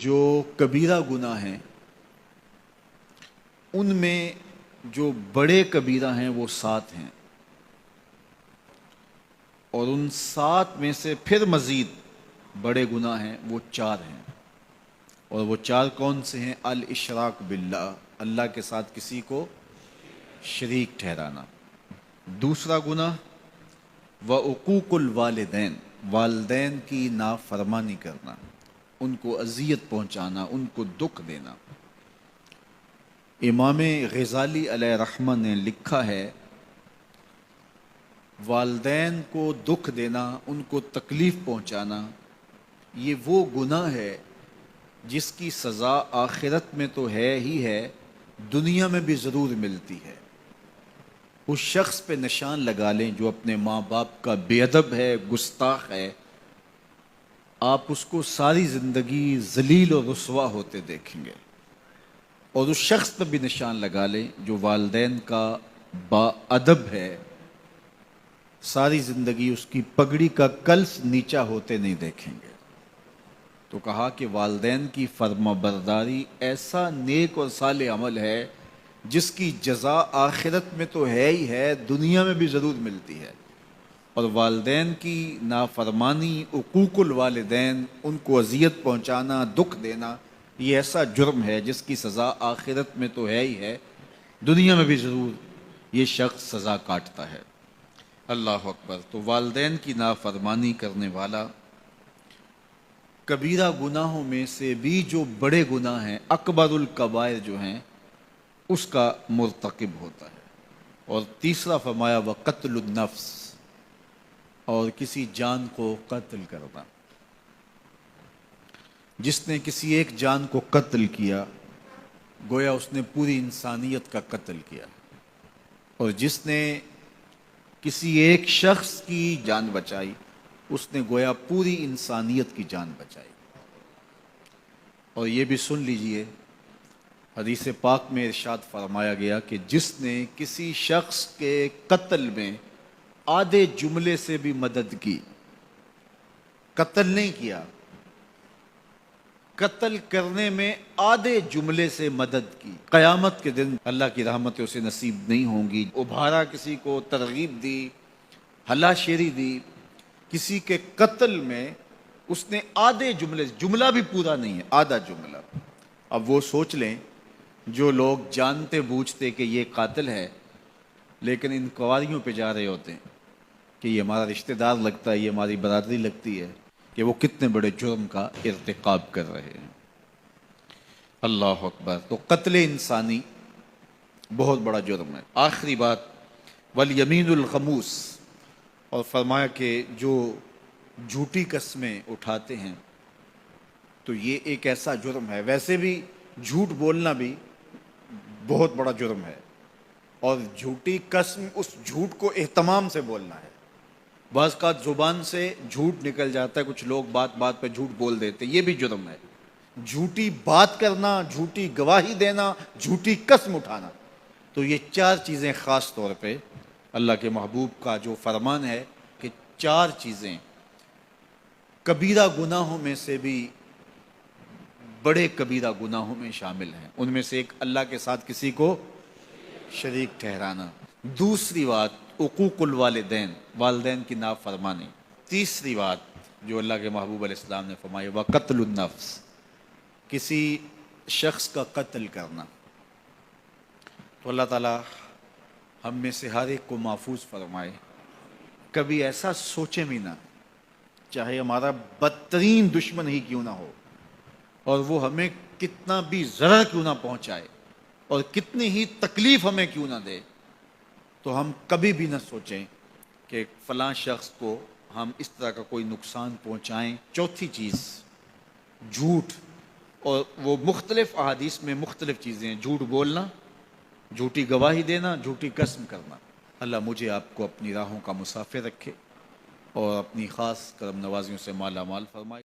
جو کبیرہ گناہ ہیں ان میں جو بڑے کبیرہ ہیں وہ 7 ہیں، اور ان 7 میں سے پھر مزید بڑے گناہ ہیں وہ 4 ہیں، اور وہ 4 کون سے ہیں؟ الاشراک باللہ، اللہ کے ساتھ کسی کو شریک ٹھہرانا۔ دوسرا گناہ وعقوق الوالدین، والدین کی نافرمانی کرنا، ان کو اذیت پہنچانا، ان کو دکھ دینا۔ امام غزالی علیہ رحمہ نے لکھا ہے والدین کو دکھ دینا، ان کو تکلیف پہنچانا، یہ وہ گناہ ہے جس کی سزا آخرت میں تو ہے ہی ہے، دنیا میں بھی ضرور ملتی ہے۔ اس شخص پہ نشان لگا لیں جو اپنے ماں باپ کا بے ادب ہے، گستاخ ہے، آپ اس کو ساری زندگی ذلیل و رسوا ہوتے دیکھیں گے۔ اور اس شخص پہ بھی نشان لگا لیں جو والدین کا با ادب ہے، ساری زندگی اس کی پگڑی کا کلس نیچا ہوتے نہیں دیکھیں گے۔ تو کہا کہ والدین کی فرما برداری ایسا نیک اور صالح عمل ہے جس کی جزا آخرت میں تو ہے ہی ہے، دنیا میں بھی ضرور ملتی ہے۔ اور والدین کی نافرمانی، عقوق الوالدین، ان کو اذیت پہنچانا، دکھ دینا، یہ ایسا جرم ہے جس کی سزا آخرت میں تو ہے ہی ہے، دنیا میں بھی ضرور یہ شخص سزا کاٹتا ہے۔ اللہ اکبر۔ تو والدین کی نافرمانی کرنے والا کبیرہ گناہوں میں سے بھی جو بڑے گناہ ہیں، اکبر الکبائر جو ہیں، اس کا مرتکب ہوتا ہے۔ اور تیسرا فرمایا وقتل النفس، اور کسی جان کو قتل کرنا۔ جس نے کسی ایک جان کو قتل کیا گویا اس نے پوری انسانیت کا قتل کیا، اور جس نے کسی ایک شخص کی جان بچائی اس نے گویا پوری انسانیت کی جان بچائی۔ اور یہ بھی سن لیجئے، حدیث پاک میں ارشاد فرمایا گیا کہ جس نے کسی شخص کے قتل میں آدھے جملے سے بھی مدد کی، قتل نہیں کیا، قتل کرنے میں آدھے جملے سے مدد کی، قیامت کے دن اللہ کی رحمتیں اسے نصیب نہیں ہوں گی۔ ابھارا، کسی کو ترغیب دی، ہلا شیری دی، کسی کے قتل میں اس نے آدھے جملے، جملہ بھی پورا نہیں ہے، آدھا جملہ۔ اب وہ سوچ لیں جو لوگ جانتے بوجھتے کہ یہ قاتل ہے لیکن انکوائریوں پہ جا رہے ہوتے ہیں کہ یہ ہمارا رشتہ دار لگتا ہے، یہ ہماری برادری لگتی ہے، کہ وہ کتنے بڑے جرم کا ارتکاب کر رہے ہیں۔ اللہ اکبر۔ تو قتل انسانی بہت بڑا جرم ہے۔ آخری بات والیمین الغموس، اور فرمایا کہ جو جھوٹی قسمیں اٹھاتے ہیں تو یہ ایک ایسا جرم ہے، ویسے بھی جھوٹ بولنا بھی بہت بڑا جرم ہے، اور جھوٹی قسم اس جھوٹ کو اہتمام سے بولنا ہے۔ بعض کا زبان سے جھوٹ نکل جاتا ہے، کچھ لوگ بات بات پہ جھوٹ بول دیتے، یہ بھی جرم ہے۔ جھوٹی بات کرنا، جھوٹی گواہی دینا، جھوٹی قسم اٹھانا، تو یہ 4 چیزیں خاص طور پہ اللہ کے محبوب کا جو فرمان ہے کہ 4 چیزیں کبیرہ گناہوں میں سے بھی بڑے کبیرہ گناہوں میں شامل ہیں۔ ان میں سے ایک اللہ کے ساتھ کسی کو شریک ٹھہرانا، دوسری بات عقوق الوالدین، والدین کی نافرمانی، تیسری بات جو اللہ کے محبوب علیہ السلام نے فرمائی وقتل النفس، کسی شخص کا قتل کرنا۔ تو اللہ تعالی ہم میں سے ہر ایک کو محفوظ فرمائے، کبھی ایسا سوچے بھی نہ، چاہے ہمارا بدترین دشمن ہی کیوں نہ ہو، اور وہ ہمیں کتنا بھی ضرر کیوں نہ پہنچائے اور کتنی ہی تکلیف ہمیں کیوں نہ دے، تو ہم کبھی بھی نہ سوچیں کہ فلاں شخص کو ہم اس طرح کا کوئی نقصان پہنچائیں۔ چوتھی چیز جھوٹ، اور وہ مختلف احادیث میں مختلف چیزیں ہیں، جھوٹ بولنا، جھوٹی گواہی دینا، جھوٹی قسم کرنا۔ اللہ مجھے آپ کو اپنی راہوں کا مسافر رکھے اور اپنی خاص کرم نوازیوں سے مالا مال فرمائے۔